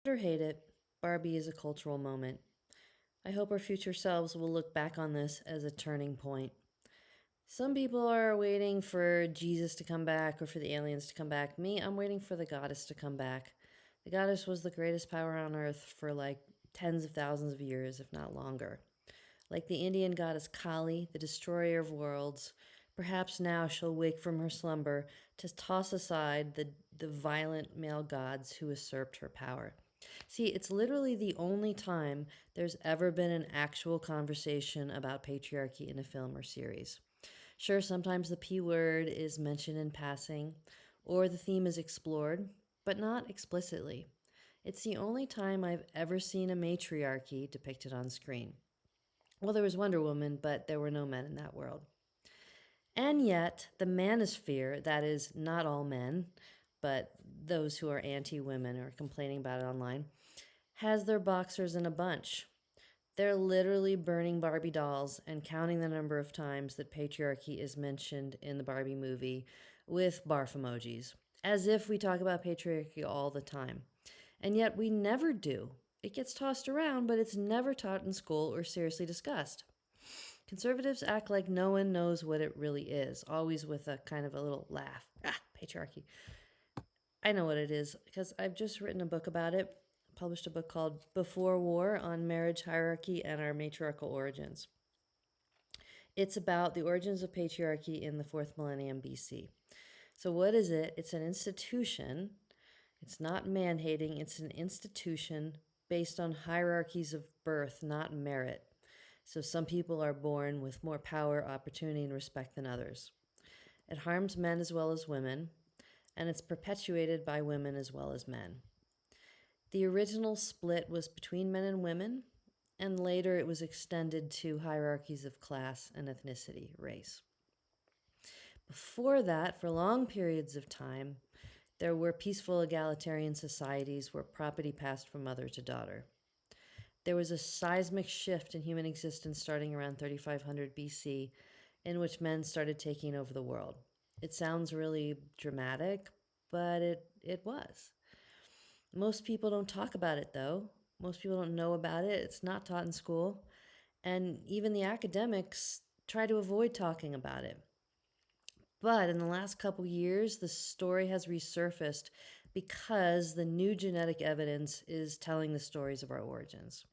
or hate it, Barbie is a cultural moment. I hope our future selves will look back on this as a turning point. Some people are waiting for Jesus to come back or for the aliens to come back. Me, I'm waiting for the goddess to come back. The goddess was the greatest power on earth for like tens of thousands of years, if not longer. Like the Indian goddess Kali, the destroyer of worlds, perhaps now she'll wake from her slumber to toss aside the violent male gods who usurped her power. See, it's literally the only time there's ever been an actual conversation about patriarchy in a film or series. Sure, sometimes the P word is mentioned in passing, or the theme is explored, but not explicitly. It's the only time I've ever seen a matriarchy depicted on screen. Well, there was Wonder Woman, but there were no men in that world. And yet, the manosphere, that is, not all men, but those who are anti women or complaining about it online, has their boxers in a bunch. They're literally burning Barbie dolls and counting the number of times that patriarchy is mentioned in the Barbie movie with barf emojis, as if we talk about patriarchy all the time. And yet we never do. It gets tossed around, but it's never taught in school or seriously discussed. Conservatives act like no one knows what it really is, always with a kind of a little laugh. Ah, patriarchy. I know what it is because I've just written a book about it, published a book called Before War on Marriage Hierarchy and Our Matriarchal Origins. It's about the origins of patriarchy in the fourth millennium BC. So, what is it? It's an institution. It's not man hating, it's an institution based on hierarchies of birth, not merit. So, some people are born with more power, opportunity, and respect than others. It harms men as well as women, and it's perpetuated by women as well as men. The original split was between men and women, and later it was extended to hierarchies of class and ethnicity, race. Before that, for long periods of time, there were peaceful egalitarian societies where property passed from mother to daughter. There was a seismic shift in human existence starting around 3500 BC, in which men started taking over the world. It sounds really dramatic, but it was. Most people don't talk about it, though. Most people don't know about it. It's not taught in school. And even the academics try to avoid talking about it. But in the last couple years, the story has resurfaced because the new genetic evidence is telling the stories of our origins.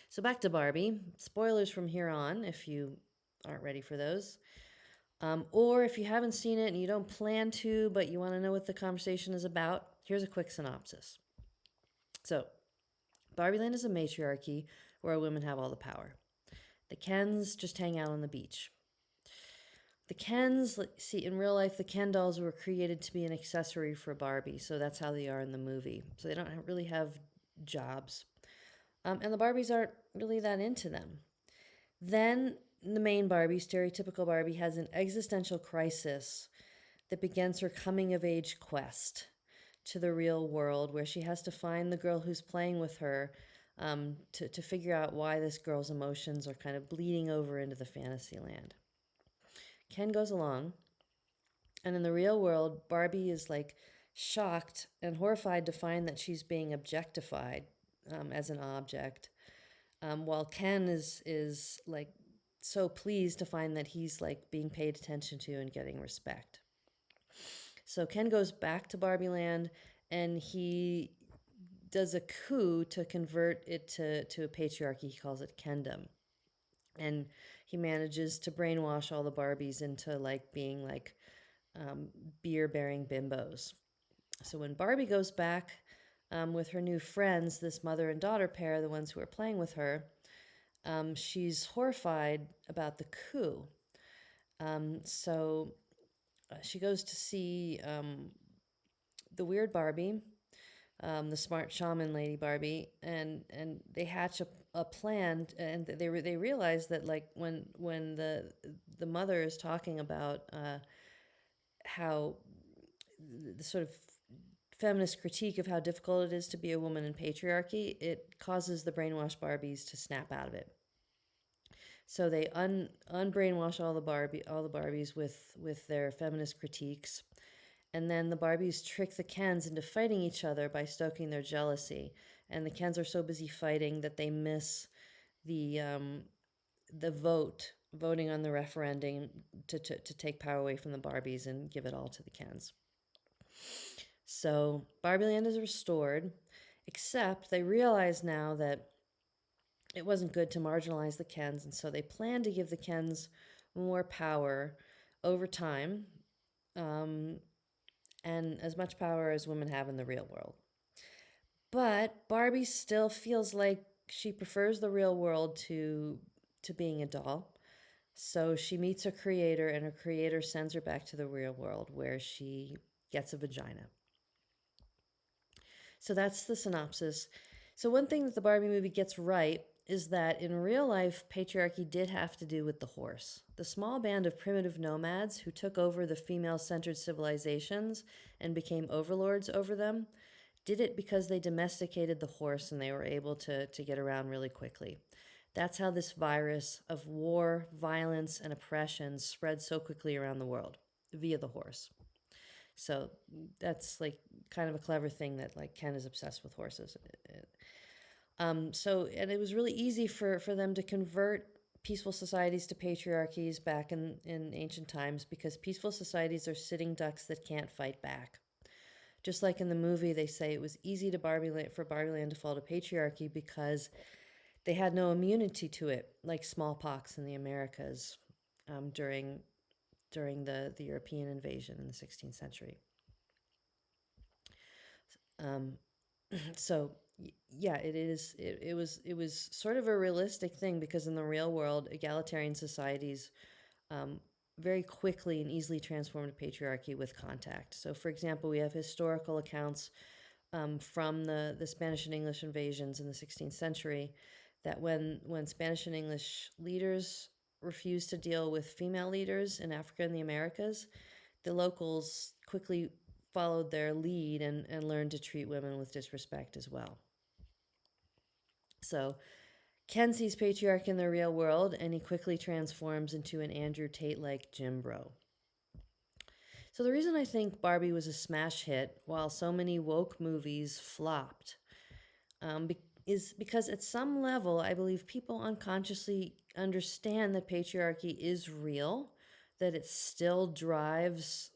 So back to Barbie. Spoilers from here on if you aren't ready for those. Or if you haven't seen it and you don't plan to, but you want to know what the conversation is about, here's a quick synopsis. So, Barbie Land is a matriarchy where women have all the power. The Kens just hang out on the beach. The Kens, see, in real life, the Ken dolls were created to be an accessory for Barbie, so that's how they are in the movie. So they don't really have jobs. And the Barbies aren't really that into them. Then the main Barbie, stereotypical Barbie, has an existential crisis that begins her coming of age quest to the real world, where she has to find the girl who's playing with her to figure out why this girl's emotions are kind of bleeding over into the fantasy land. Ken goes along, and in the real world, Barbie is like shocked and horrified to find that she's being objectified as an object, while Ken is like so pleased to find that he's like being paid attention to and getting respect. So Ken goes back to Barbie Land and he does a coup to convert it to a patriarchy. He calls it Kendom. And he manages to brainwash all the Barbies into like being like beer bearing bimbos. So when Barbie goes back with her new friends, this mother and daughter pair, the ones who are playing with her, she's horrified about the coup. So she goes to see the weird Barbie, the smart shaman lady Barbie, and they hatch a plan, and they realize that like when the mother is talking about how the sort of feminist critique of how difficult it is to be a woman in patriarchy, it causes the brainwashed Barbies to snap out of it. So they unbrainwash all the Barbies with their feminist critiques, and then the Barbies trick the Kens into fighting each other by stoking their jealousy. and the Kens are so busy fighting that they miss the voting on the referendum to take power away from the Barbies and give it all to the Kens. So Barbie Land is restored, except they realize now that it wasn't good to marginalize the Kens, and so they plan to give the Kens more power over time, um, and as much power as women have in the real world. But Barbie still feels like she prefers the real world to being a doll. So she meets her creator, and her creator sends her back to the real world where she gets a vagina. So that's the synopsis. So, one thing that the Barbie movie gets right is that in real life, patriarchy did have to do with the horse. The small band of primitive nomads who took over the female centered civilizations and became overlords over them did it because they domesticated the horse and they were able to get around really quickly. That's how this virus of war, violence, and oppression spread so quickly around the world via the horse. So that's like kind of a clever thing that like Ken is obsessed with horses. And it was really easy for them to convert peaceful societies to patriarchies back in ancient times because peaceful societies are sitting ducks that can't fight back. Just like in the movie, they say it was easy to for Barbie Land to fall to patriarchy because they had no immunity to it, like smallpox in the Americas during the European invasion in the 16th century. Um, so yeah, it was sort of a realistic thing because in the real world, egalitarian societies um, very quickly and easily transformed patriarchy with contact. So, for example, we have historical accounts from the Spanish and English invasions in the 16th century that when Spanish and English leaders refused to deal with female leaders in Africa and the Americas, the locals quickly followed their lead and learned to treat women with disrespect as well. So Ken sees patriarchy in the real world and he quickly transforms into an Andrew Tate like Jim Bro. So the reason I think Barbie was a smash hit while so many woke movies flopped is because at some level, I believe people unconsciously understand that patriarchy is real, that it still drives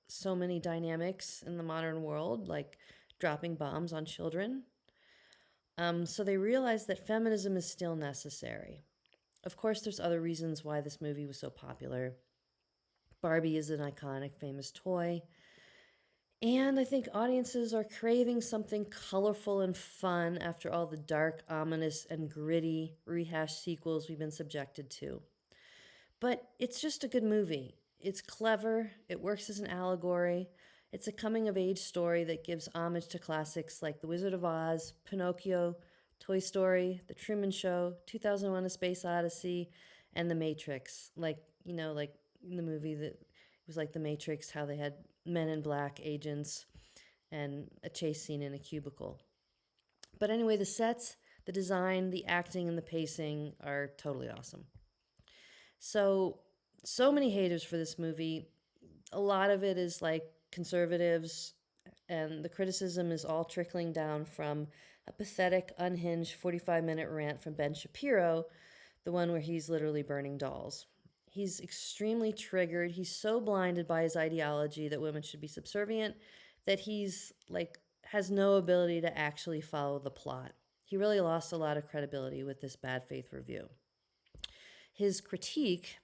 so many dynamics in the modern world, like dropping bombs on children. So they realize that feminism is still necessary. Of course, there's other reasons why this movie was so popular. Barbie is an iconic, famous toy. And I think audiences are craving something colorful and fun after all the dark, ominous, and gritty rehashed sequels we've been subjected to. But it's just a good movie. It's clever, it works as an allegory. It's a coming of age story that gives homage to classics like The Wizard of Oz, Pinocchio, Toy Story, The Truman Show, 2001: A Space Odyssey, and The Matrix. Like in the movie that it was like The Matrix, how they had men in black agents and a chase scene in a cubicle. But anyway, the sets, the design, the acting, and the pacing are totally awesome. So many haters for this movie. A lot of it is like conservatives, and the criticism is all trickling down from a pathetic, unhinged 45-minute rant from Ben Shapiro, the one where he's literally burning dolls. He's extremely triggered. He's so blinded by his ideology that women should be subservient that he's like has no ability to actually follow the plot. He really lost a lot of credibility with this bad faith review. His critique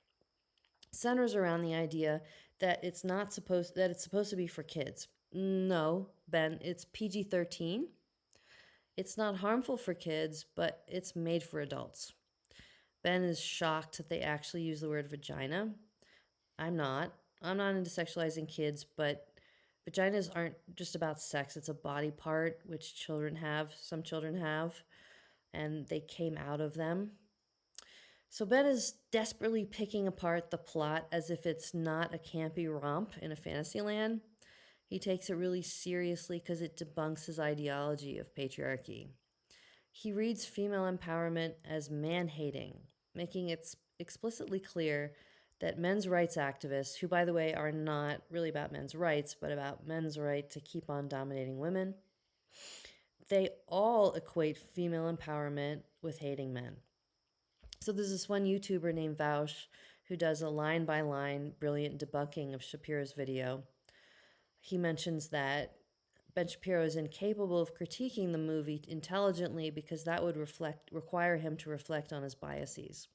centers around the idea that it's supposed to be for kids. No, Ben, it's PG-13. It's not harmful for kids, but it's made for adults. Ben is shocked that they actually use the word vagina. I'm not. I'm not into sexualizing kids, but vaginas aren't just about sex. It's a body part which some children have, and they came out of them. So Ben is desperately picking apart the plot as if it's not a campy romp in a fantasy land. He takes it really seriously because it debunks his ideology of patriarchy. He reads female empowerment as man-hating, making it explicitly clear that men's rights activists, who by the way are not really about men's rights, but about men's right to keep on dominating women, they all equate female empowerment with hating men. So there's this one YouTuber named Vaush who does a line by line brilliant debunking of Shapiro's video. He mentions that Ben Shapiro is incapable of critiquing the movie intelligently because that would require him to reflect on his biases.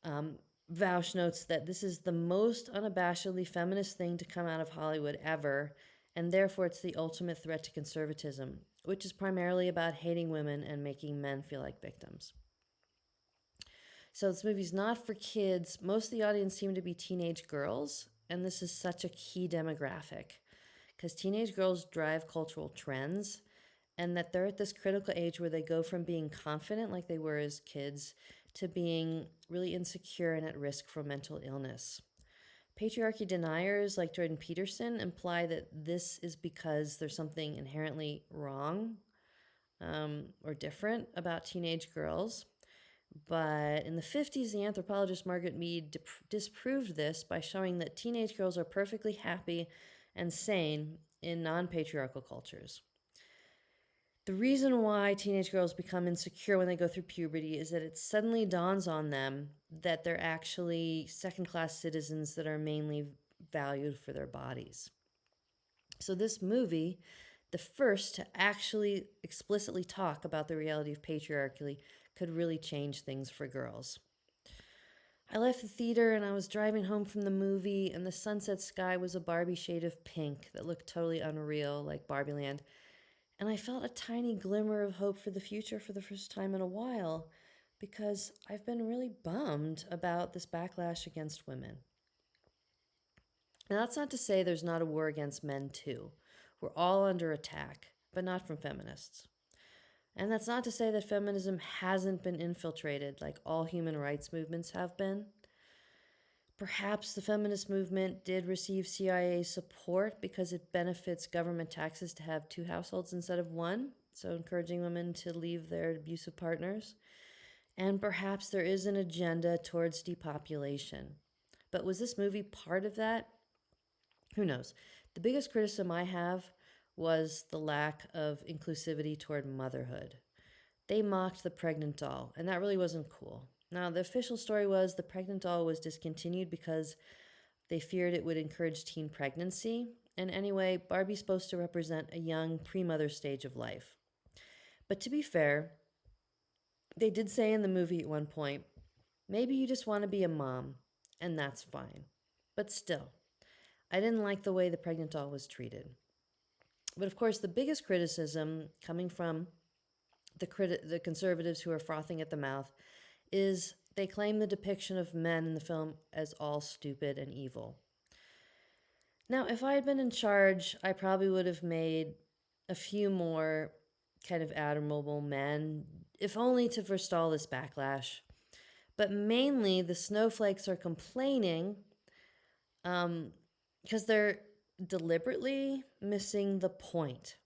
Um, Vaush notes that this is the most unabashedly feminist thing to come out of Hollywood ever, and therefore it's the ultimate threat to conservatism, which is primarily about hating women and making men feel like victims. So this movie's not for kids. Most of the audience seem to be teenage girls, and this is such a key demographic because teenage girls drive cultural trends, and that they're at this critical age where they go from being confident like they were as kids to being really insecure and at risk for mental illness. Patriarchy deniers like Jordan Peterson imply that this is because there's something inherently wrong or different about teenage girls. But in the 50s, the anthropologist Margaret Mead disproved this by showing that teenage girls are perfectly happy and sane in non patriarchal cultures. The reason why teenage girls become insecure when they go through puberty is that it suddenly dawns on them that they're actually second class citizens that are mainly valued for their bodies. So, this movie, the first to actually explicitly talk about the reality of patriarchy, could really change things for girls. I left the theater and I was driving home from the movie, and the sunset sky was a Barbie shade of pink that looked totally unreal, like Barbie Land. And I felt a tiny glimmer of hope for the future for the first time in a while because I've been really bummed about this backlash against women. Now, that's not to say there's not a war against men, too. We're all under attack, but not from feminists. And that's not to say that feminism hasn't been infiltrated like all human rights movements have been. Perhaps the feminist movement did receive CIA support because it benefits government taxes to have two households instead of one, so encouraging women to leave their abusive partners. And perhaps there is an agenda towards depopulation. But was this movie part of that? Who knows? The biggest criticism I have was the lack of inclusivity toward motherhood. They mocked the pregnant doll, and that really wasn't cool. Now, the official story was the pregnant doll was discontinued because they feared it would encourage teen pregnancy. And anyway, Barbie's supposed to represent a young pre-mother stage of life. But to be fair, they did say in the movie at one point, maybe you just want to be a mom, and that's fine. But still, I didn't like the way the pregnant doll was treated. But of course, the biggest criticism coming from the conservatives who are frothing at the mouth is they claim the depiction of men in the film as all stupid and evil. Now, if I had been in charge, I probably would have made a few more kind of admirable men, if only to forestall this backlash. But mainly, the snowflakes are complaining because they're deliberately missing the point.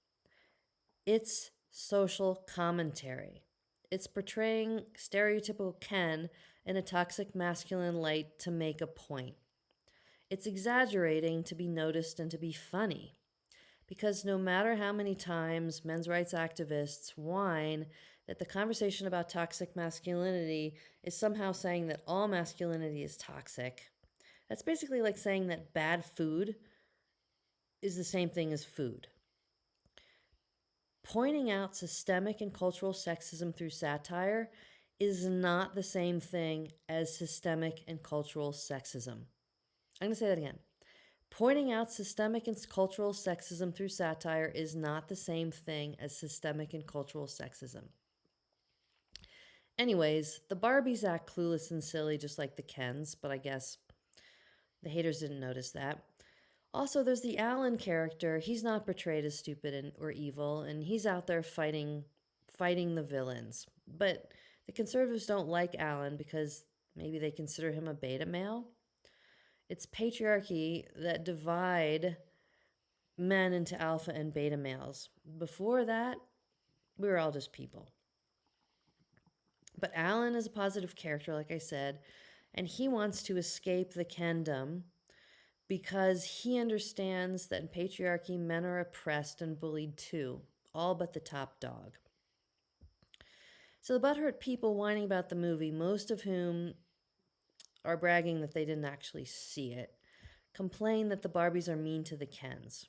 It's social commentary. It's portraying stereotypical Ken in a toxic masculine light to make a point. It's exaggerating to be noticed and to be funny. Because no matter how many times men's rights activists whine that the conversation about toxic masculinity is somehow saying that all masculinity is toxic, that's basically like saying that bad food is the same thing as food. Pointing out systemic and cultural sexism through satire is not the same thing as systemic and cultural sexism. I'm going to say that again. Pointing out systemic and cultural sexism through satire is not the same thing as systemic and cultural sexism. Anyways, the Barbies act clueless and silly just like the Kens, but I guess the haters didn't notice that. Also, there's the Alan character. He's not portrayed as stupid or evil, and he's out there fighting the villains. But the conservatives don't like Alan because maybe they consider him a beta male. It's patriarchy that divide men into alpha and beta males. Before that, we were all just people. But Alan is a positive character, like I said, and he wants to escape the Kendom because he understands that in patriarchy, men are oppressed and bullied too, all but the top dog. So the butthurt people whining about the movie, most of whom are bragging that they didn't actually see it, complain that the Barbies are mean to the Kens.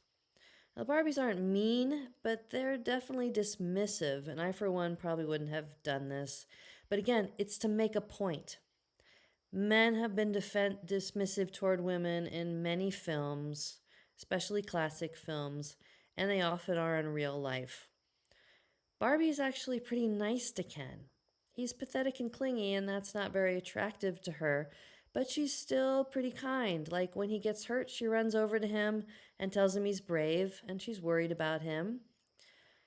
Now, the Barbies aren't mean, but they're definitely dismissive, and I, for one, probably wouldn't have done this. But again, it's to make a point. Men have been dismissive toward women in many films, especially classic films, and they often are in real life. Barbie is actually pretty nice to Ken. He's pathetic and clingy, and that's not very attractive to her, but she's still pretty kind. Like when he gets hurt, she runs over to him and tells him he's brave, and she's worried about him.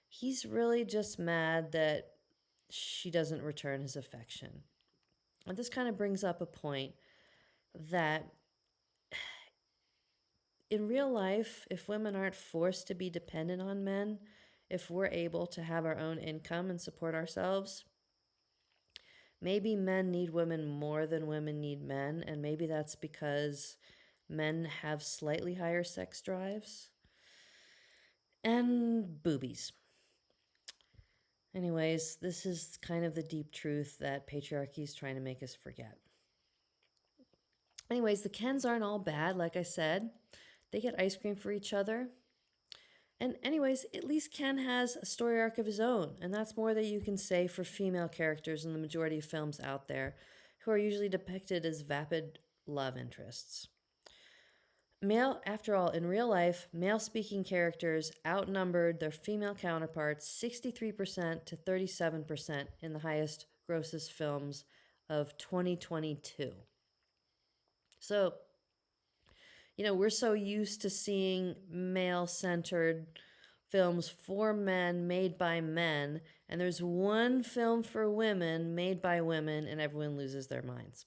He's really just mad that she doesn't return his affection. And this kind of brings up a point that in real life, if women aren't forced to be dependent on men, if we're able to have our own income and support ourselves, maybe men need women more than women need men, and maybe that's because men have slightly higher sex drives and boobies. Anyways, this is kind of the deep truth that patriarchy is trying to make us forget. Anyways, the Kens aren't all bad, like I said. They get ice cream for each other. And anyways, at least Ken has a story arc of his own, and that's more that you can say for female characters in the majority of films out there, who are usually depicted as vapid love interests. After all, in real life, male-speaking characters outnumbered their female counterparts 63% to 37% in the highest grossest films of 2022. So, we're so used to seeing male-centered films for men, made by men, and there's one film for women, made by women, and everyone loses their minds.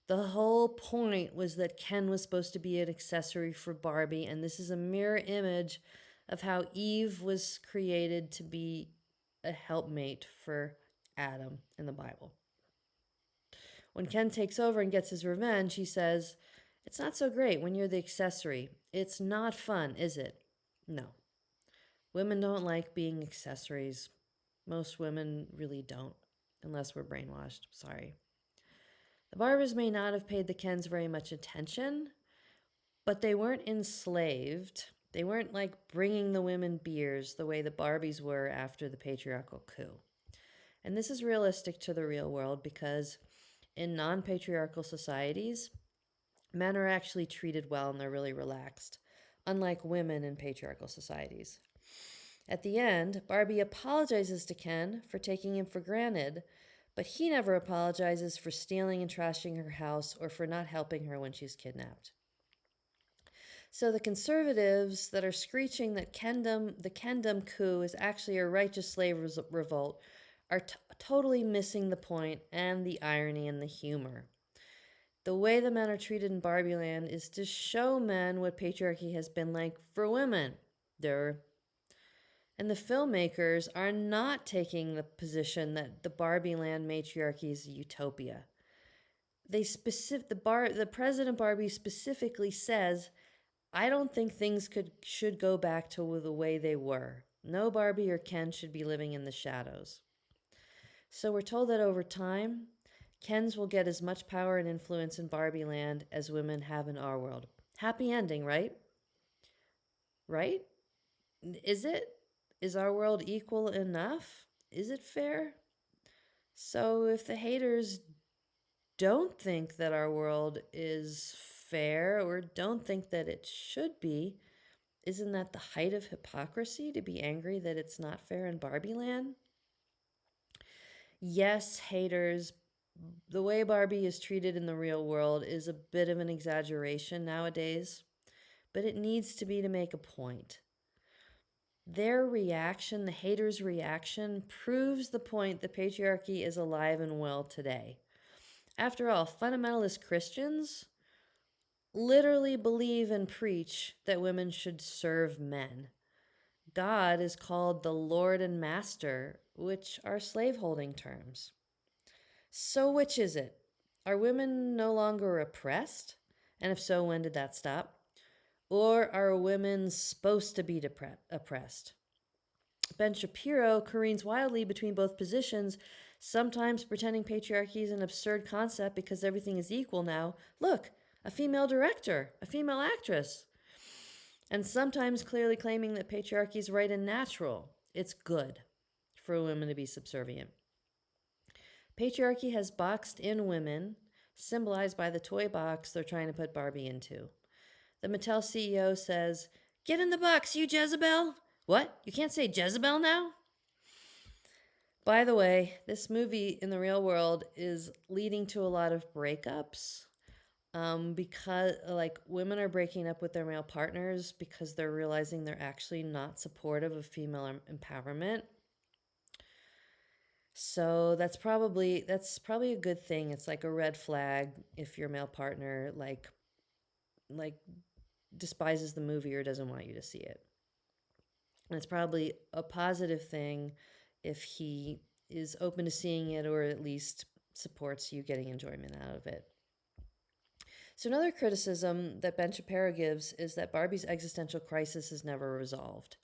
The whole point was that Ken was supposed to be an accessory for Barbie, and this is a mirror image of how Eve was created to be a helpmate for Adam in the Bible. When Ken takes over and gets his revenge, he says, "It's not so great when you're the accessory. It's not fun, is it?" No. Women don't like being accessories. Most women really don't, unless we're brainwashed. Sorry. The Barbies may not have paid the Kens very much attention, but they weren't enslaved. They weren't like bringing the women beers the way the Barbies were after the patriarchal coup. And this is realistic to the real world because in non-patriarchal societies, men are actually treated well and they're really relaxed, unlike women in patriarchal societies. At the end, Barbie apologizes to Ken for taking him for granted, but he never apologizes for stealing and trashing her house or for not helping her when she's kidnapped. So the conservatives that are screeching that the Kendom coup is actually a righteous slave revolt are totally missing the point and the irony and the humor. The way the men are treated in Barbie Land is to show men what patriarchy has been like for women. And the filmmakers are not taking the position that the Barbie Land matriarchy is a utopia. The President Barbie specifically says, "I don't think things should go back to the way they were. No Barbie or Ken should be living in the shadows." So we're told that over time, Kens will get as much power and influence in Barbie Land as women have in our world. Happy ending, right? Right? Is it? Is our world equal enough? Is it fair? So if the haters don't think that our world is fair or don't think that it should be, isn't that the height of hypocrisy to be angry that it's not fair in Barbie Land? Yes, haters, the way Barbie is treated in the real world is a bit of an exaggeration nowadays, but it needs to be to make a point. Their reaction, the haters' reaction, proves the point that patriarchy is alive and well today. After all, fundamentalist Christians literally believe and preach that women should serve men. God is called the Lord and Master, which are slaveholding terms. So which is it? Are women no longer oppressed? And if so, when did that stop? Or are women supposed to be oppressed? Ben Shapiro careens wildly between both positions, sometimes pretending patriarchy is an absurd concept because everything is equal now. Look, a female director, a female actress. And sometimes clearly claiming that patriarchy is right and natural. It's good for women to be subservient. Patriarchy has boxed in women, symbolized by the toy box they're trying to put Barbie into. The Mattel CEO says, "Get in the box, you Jezebel!" What? You can't say Jezebel now? By the way, this movie in the real world is leading to a lot of breakups because, like, women are breaking up with their male partners because they're realizing they're actually not supportive of female empowerment. So that's probably a good thing. It's like a red flag if your male partner like despises the movie or doesn't want you to see it. And it's probably a positive thing if he is open to seeing it or at least supports you getting enjoyment out of it. So another criticism that Ben Shapiro gives is that Barbie's existential crisis is never resolved.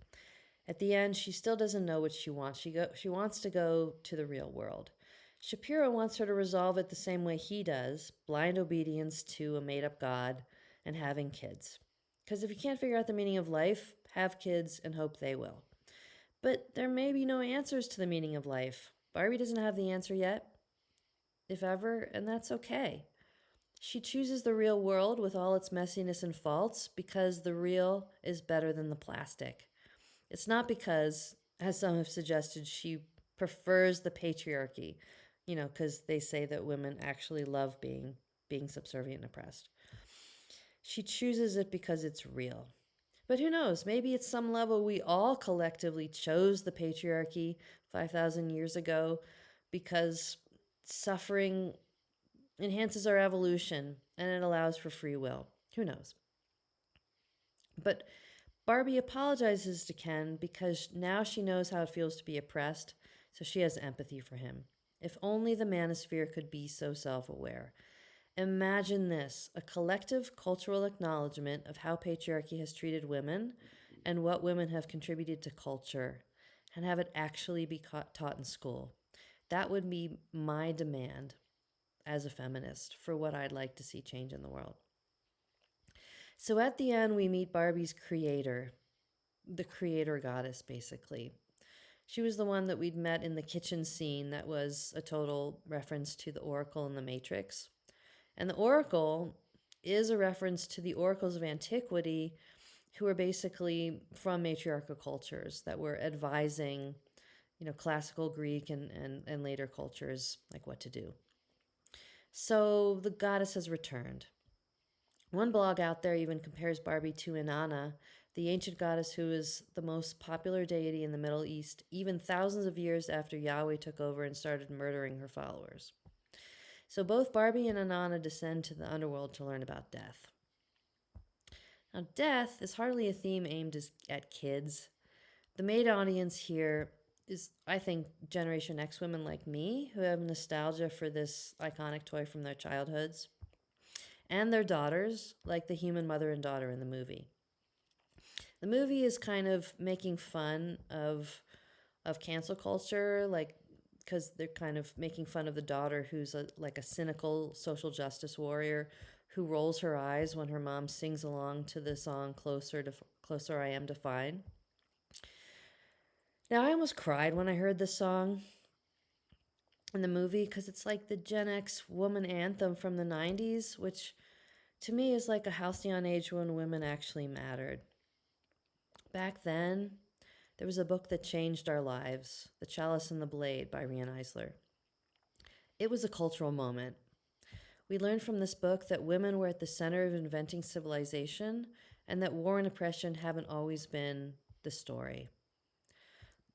At the end, she still doesn't know what she wants. She wants to go to the real world. Shapiro wants her to resolve it the same way he does, blind obedience to a made up God and having kids. Because if you can't figure out the meaning of life, have kids and hope they will. But there may be no answers to the meaning of life. Barbie doesn't have the answer yet, if ever, and that's okay. She chooses the real world with all its messiness and faults because the real is better than the plastic. It's not because, as some have suggested, she prefers the patriarchy, because they say that women actually love being subservient and oppressed. She chooses it because it's real. But who knows? Maybe at some level we all collectively chose the patriarchy 5,000 years ago because suffering enhances our evolution and it allows for free will. Who knows? But Barbie apologizes to Ken because now she knows how it feels to be oppressed, so she has empathy for him. If only the manosphere could be so self aware. Imagine this, a collective cultural acknowledgement of how patriarchy has treated women and what women have contributed to culture, and have it actually be taught in school. That would be my demand as a feminist for what I'd like to see change in the world. So at the end, we meet Barbie's creator, the creator goddess, basically. She was the one that we'd met in the kitchen scene that was a total reference to the Oracle in the Matrix. And the Oracle is a reference to the oracles of antiquity who were basically from matriarchal cultures that were advising, classical Greek and later cultures like what to do. So the goddess has returned. One blog out there even compares Barbie to Inanna, the ancient goddess who is the most popular deity in the Middle East, even thousands of years after Yahweh took over and started murdering her followers. So both Barbie and Inanna descend to the underworld to learn about death. Now, death is hardly a theme aimed at kids. The main audience here is, I think, Generation X women like me who have nostalgia for this iconic toy from their childhoods, and their daughters, like the human mother and daughter in the movie. The movie is kind of making fun of cancel culture, like because they're kind of making fun of the daughter who's like a cynical social justice warrior who rolls her eyes when her mom sings along to the song Closer I Am to Fine. Now, I almost cried when I heard this song in the movie because it's like the Gen X woman anthem from the 90s, which to me is like a halcyon age when women actually mattered. Back then, there was a book that changed our lives, The Chalice and the Blade by Rian Eisler. It was a cultural moment. We learned from this book that women were at the center of inventing civilization and that war and oppression haven't always been the story.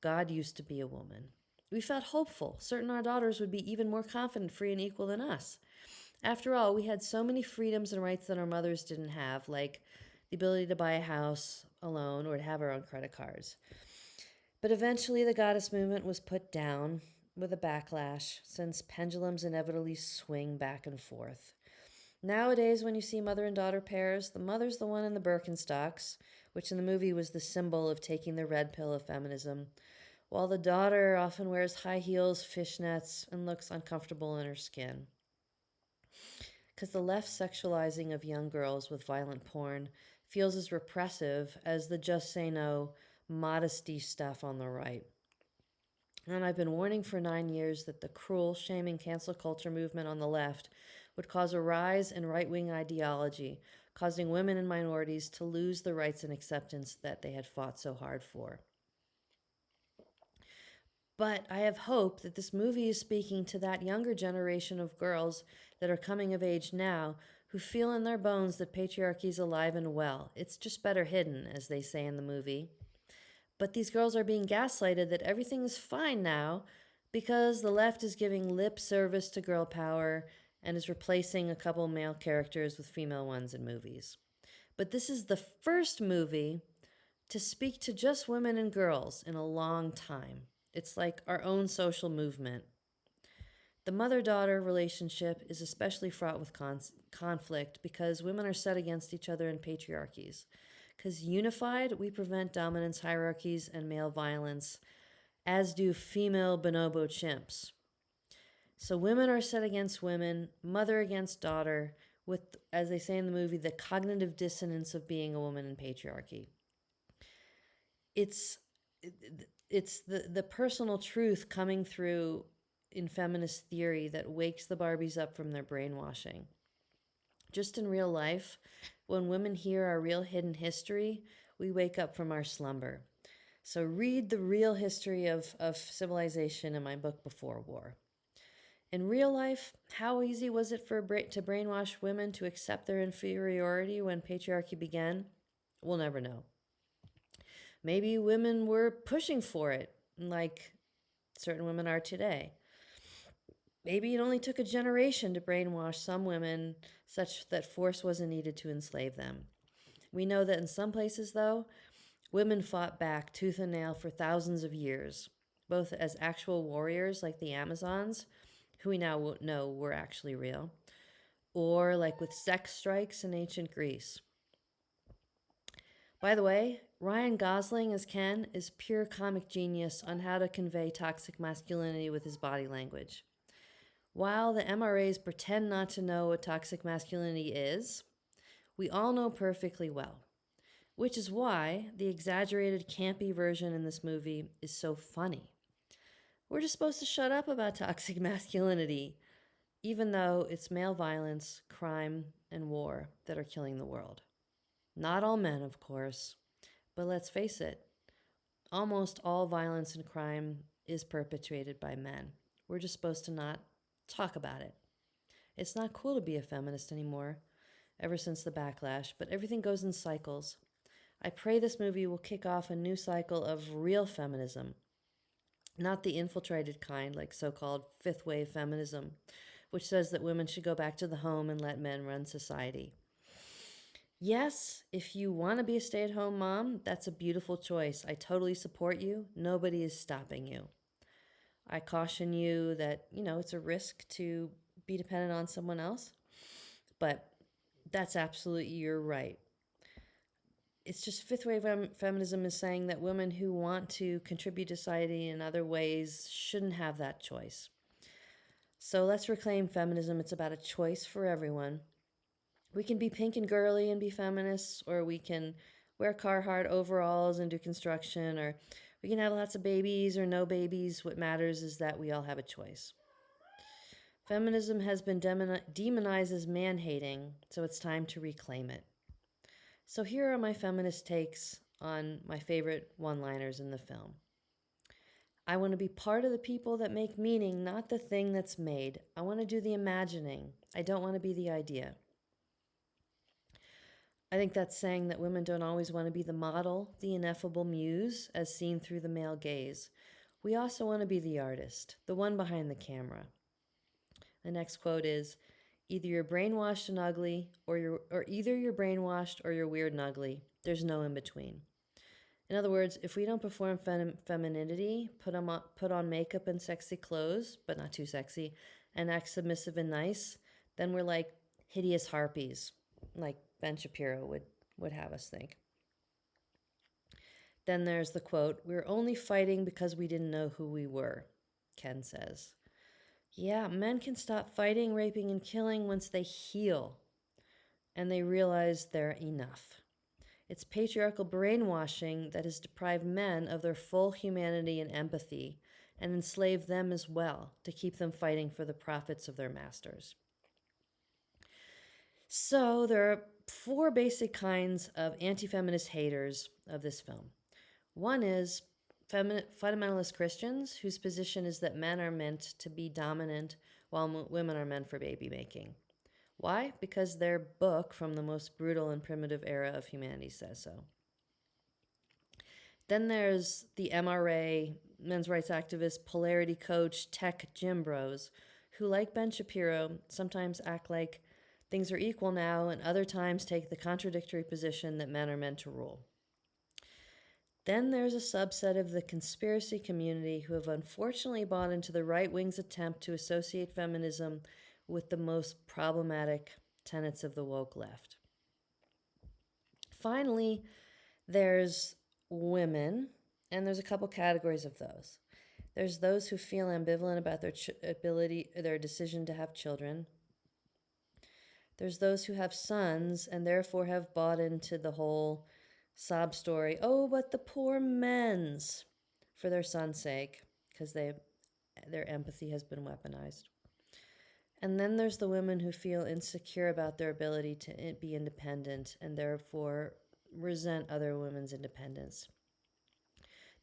God used to be a woman. We felt hopeful, certain our daughters would be even more confident, free, and equal than us. After all, we had so many freedoms and rights that our mothers didn't have, like the ability to buy a house alone or to have our own credit cards. But eventually the goddess movement was put down with a backlash, since pendulums inevitably swing back and forth. Nowadays, when you see mother and daughter pairs, the mother's the one in the Birkenstocks, which in the movie was the symbol of taking the red pill of feminism, while the daughter often wears high heels, fishnets, and looks uncomfortable in her skin. Because the left sexualizing of young girls with violent porn feels as repressive as the just say no, modesty stuff on the right. And I've been warning for 9 years that the cruel, shaming cancel culture movement on the left would cause a rise in right wing ideology, causing women and minorities to lose the rights and acceptance that they had fought so hard for. But I have hope that this movie is speaking to that younger generation of girls that are coming of age now who feel in their bones that patriarchy is alive and well. It's just better hidden, as they say in the movie. But these girls are being gaslighted that everything is fine now because the left is giving lip service to girl power and is replacing a couple male characters with female ones in movies. But this is the first movie to speak to just women and girls in a long time. It's like our own social movement. The mother daughter relationship is especially fraught with conflict because women are set against each other in patriarchies. Because unified, we prevent dominance hierarchies and male violence, as do female bonobo chimps. So women are set against women, mother against daughter, with, as they say in the movie, the cognitive dissonance of being a woman in patriarchy. It's it's the personal truth coming through in feminist theory that wakes the Barbies up from their brainwashing. Just in real life, when women hear our real hidden history, we wake up from our slumber. So read the real history of civilization in my book Before War. In real life, how easy was it to brainwash women to accept their inferiority when patriarchy began? We'll never know. Maybe women were pushing for it, like certain women are today. Maybe it only took a generation to brainwash some women such that force wasn't needed to enslave them. We know that in some places, though, women fought back tooth and nail for thousands of years, both as actual warriors like the Amazons, who we now know were actually real, or like with sex strikes in ancient Greece. By the way, Ryan Gosling as Ken is pure comic genius on how to convey toxic masculinity with his body language. While the MRAs pretend not to know what toxic masculinity is, we all know perfectly well, which is why the exaggerated, campy version in this movie is so funny. We're just supposed to shut up about toxic masculinity, even though it's male violence, crime, and war that are killing the world. Not all men, of course, but let's face it, almost all violence and crime is perpetrated by men. We're just supposed to not talk about it. It's not cool to be a feminist anymore, ever since the backlash, but everything goes in cycles. I pray this movie will kick off a new cycle of real feminism, not the infiltrated kind like so-called fifth wave feminism, which says that women should go back to the home and let men run society. Yes, if you want to be a stay-at-home mom, that's a beautiful choice. I totally support you. Nobody is stopping you. I caution you that, it's a risk to be dependent on someone else, but that's absolutely your right. It's just fifth wave feminism is saying that women who want to contribute to society in other ways shouldn't have that choice. So let's reclaim feminism. It's about a choice for everyone. We can be pink and girly and be feminists, or we can wear Carhartt overalls and do construction, or we can have lots of babies or no babies. What matters is that we all have a choice. Feminism has been demonized as man-hating, so it's time to reclaim it. So here are my feminist takes on my favorite one-liners in the film. I want to be part of the people that make meaning, not the thing that's made. I want to do the imagining. I don't want to be the idea. I think that's saying that women don't always want to be the model, the ineffable muse, as seen through the male gaze. We also want to be the artist, the one behind the camera. The next quote is, either you're brainwashed and ugly, or either you're brainwashed or you're weird and ugly. There's no in between. In other words, if we don't perform femininity, put on makeup and sexy clothes, but not too sexy, and act submissive and nice, then we're like hideous harpies, like Ben Shapiro would have us think. Then there's the quote, "We're only fighting because we didn't know who we were," Ken says. Yeah, men can stop fighting, raping, and killing once they heal and they realize they're enough. It's patriarchal brainwashing that has deprived men of their full humanity and empathy and enslaved them as well to keep them fighting for the profits of their masters. So, there are four basic kinds of anti feminist haters of this film. One is fundamentalist Christians, whose position is that men are meant to be dominant while women are meant for baby making. Why? Because their book from the most brutal and primitive era of humanity says so. Then there's the MRA, men's rights activist, polarity coach, tech gym bros, who, like Ben Shapiro, sometimes act like things are equal now and other times take the contradictory position that men are meant to rule. Then there's a subset of the conspiracy community who have unfortunately bought into the right wing's attempt to associate feminism with the most problematic tenets of the woke left. Finally, there's women, and there's a couple categories of those. There's those who feel ambivalent about their decision to have children. There's those who have sons and therefore have bought into the whole sob story, oh, but the poor men's, for their son's sake, because their empathy has been weaponized. And then there's the women who feel insecure about their ability to be independent and therefore resent other women's independence.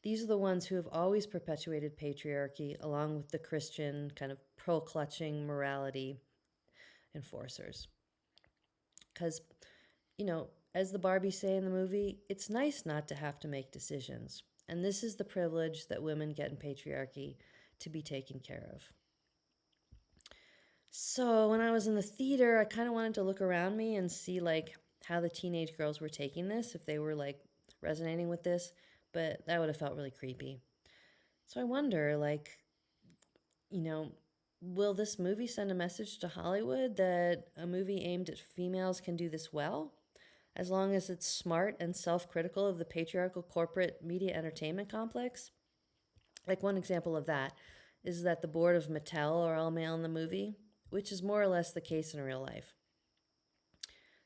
These are the ones who have always perpetuated patriarchy, along with the Christian kind of pearl-clutching morality enforcers. Because, as the Barbies say in the movie, it's nice not to have to make decisions. And this is the privilege that women get in patriarchy, to be taken care of. So when I was in the theater, I kind of wanted to look around me and see how the teenage girls were taking this, if they were resonating with this, but that would have felt really creepy. So I wonder, will this movie send a message to Hollywood that a movie aimed at females can do this well, as long as it's smart and self-critical of the patriarchal corporate media entertainment complex? One example of that is that the board of Mattel are all male in the movie, which is more or less the case in real life.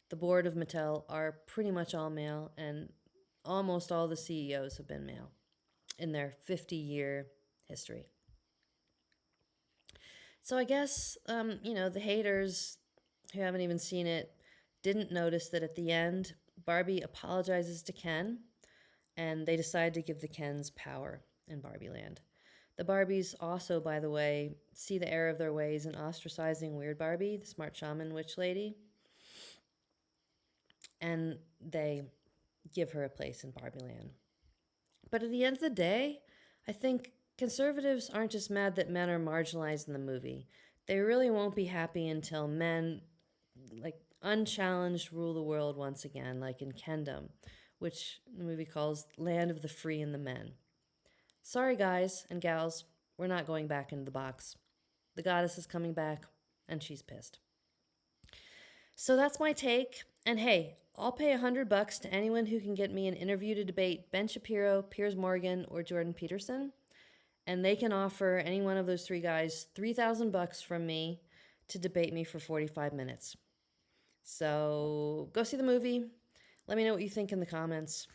The board of Mattel are pretty much all male, and almost all the CEOs have been male in their 50-year history. So I guess, the haters who haven't even seen it didn't notice that at the end, Barbie apologizes to Ken, and they decide to give the Kens power in Barbie Land. The Barbies also, by the way, see the error of their ways in ostracizing Weird Barbie, the smart shaman witch lady, and they give her a place in Barbie Land. But at the end of the day, I think conservatives aren't just mad that men are marginalized in the movie. They really won't be happy until men, unchallenged, rule the world once again, like in Kendom, which the movie calls Land of the Free and the Men. Sorry, guys and gals, we're not going back into the box. The goddess is coming back, and she's pissed. So that's my take. And hey, I'll pay $100 to anyone who can get me an interview to debate Ben Shapiro, Piers Morgan, or Jordan Peterson. And they can offer any one of those three guys $3,000 from me to debate me for 45 minutes. So go see the movie. Let me know what you think in the comments.